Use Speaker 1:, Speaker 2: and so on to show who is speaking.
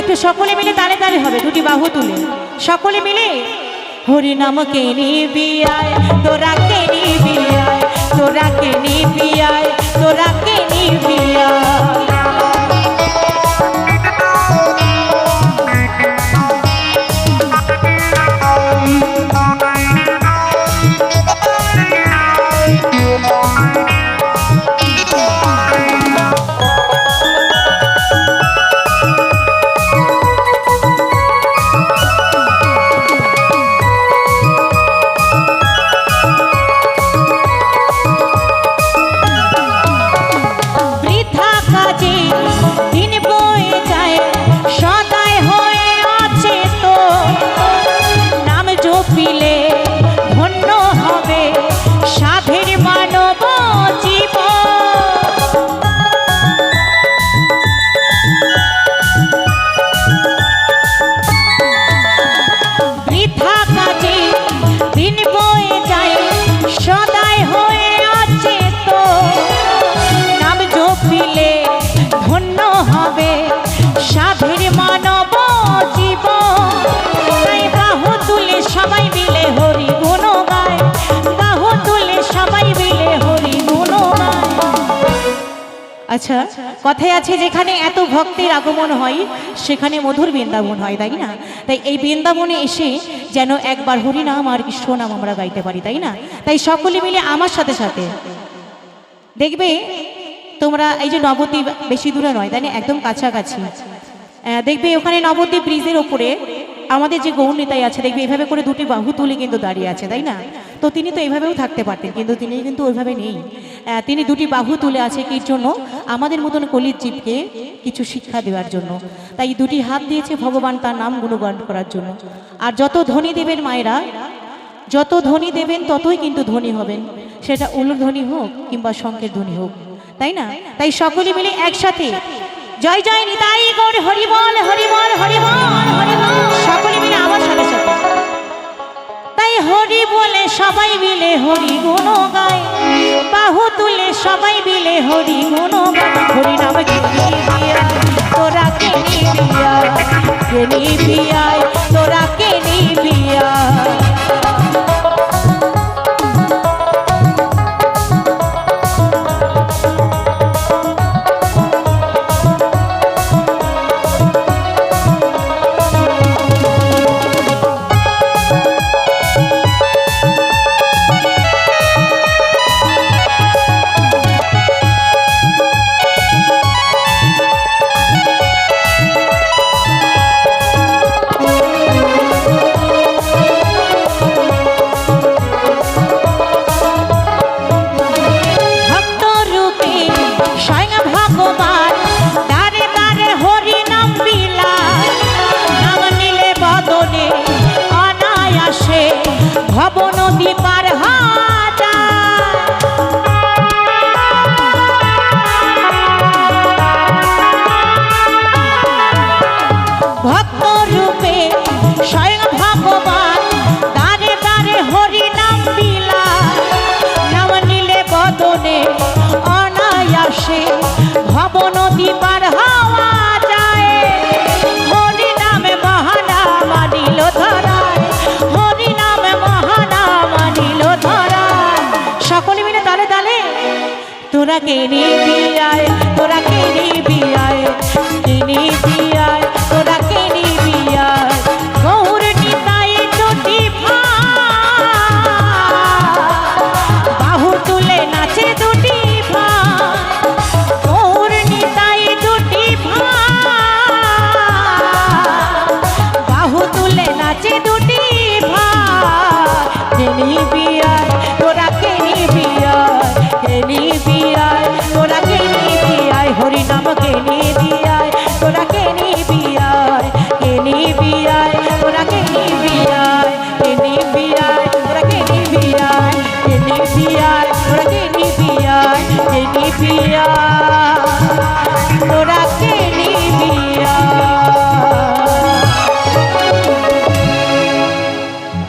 Speaker 1: একটু সকলে মিলে তালে তালে হবে, দুটি বাহু তুলে সকলে মিলে হরি নাম কে নিবি আয় তোরা কে নিবি আয় তোরা কে নিবি আয় তোরা কে নিবি আয়। আচ্ছা, কথায় আছে যেখানে এত ভক্তের আগমন হয় সেখানে মধুর বৃন্দাবন হয়, তাই না? তাই এই বৃন্দাবনে এসে যেন একবার হরি নাম আর কৃষ্ণ নাম আমরা গাইতে পারি, তাই না? তাই সকলে মিলে আমার সাথে সাথে দেখবে তোমরা এই যে নবদ্বীপ বেশি দূরে নয়, তাই না, একদম কাছাকাছি। দেখবে ওখানে নবদ্বীপ ব্রিজের ওপরে আমাদের যে গৌর নিতাই আছে, দেখবে এভাবে করে দুটি বাহু তুলে কিন্তু দাঁড়িয়ে আছে, তাই না? তো তিনি তো এইভাবেও থাকতে পারতেন, কিন্তু তিনি কিন্তু ওইভাবে নেই। তিনি দুটি বাহু তুলে আছে কির জন্য? আমাদের মতন কলির জীবকে কিছু শিক্ষা দেওয়ার জন্য। তাই দুটি হাত দিয়েছে ভগবান তার নাম গুণগান করার জন্য। আর যত ধনী দেবেন মায়েরা, যত ধনী দেবেন ততই কিন্তু ধনী হবেন, সেটা উলুর ধ্বনি হোক কিংবা শঙ্খের ধ্বনি হোক, তাই না? তাই সকলে মিলে একসাথে জয় জয় নিতাই গৌর হরি বল হরি বল হরি বল হরি বল, সকলে মিলে আমার সাথে সাথে তাই হরি বলে সবাই মিলে হরি গুণ গায়, বাহু তুলে সবাই মিলে হরি গুণ গায়। হরি নাম কে নিবি আয় তোরা কে নিবি আয় কে নিবি আয় তোরা কে নিবি আয়। তোরা কে নিবি আয় তোরা কে নিবি আয় কে নিবি আয় তোরা কে নিবি আয়। গৌর নিতাই দুটি বাহু তুলে নাচে দুটি গৌর নিতাই দুটি বাহু তুলে নাচে দুটি কে নিবি আয় তোরা কে নিবি আয় কে নিবি আয় তোরা কে নিবি আয়। হরি নাম কে নিবি আয় তোরা কে নিবি আয় কে নিবি আয় তোরা কে নিবি আয় কে নিবি আয় তোরা কে নিবি আয় কে নিবি আয় তোরা কে নিবি আয় কে নিবি আয় তোরা কে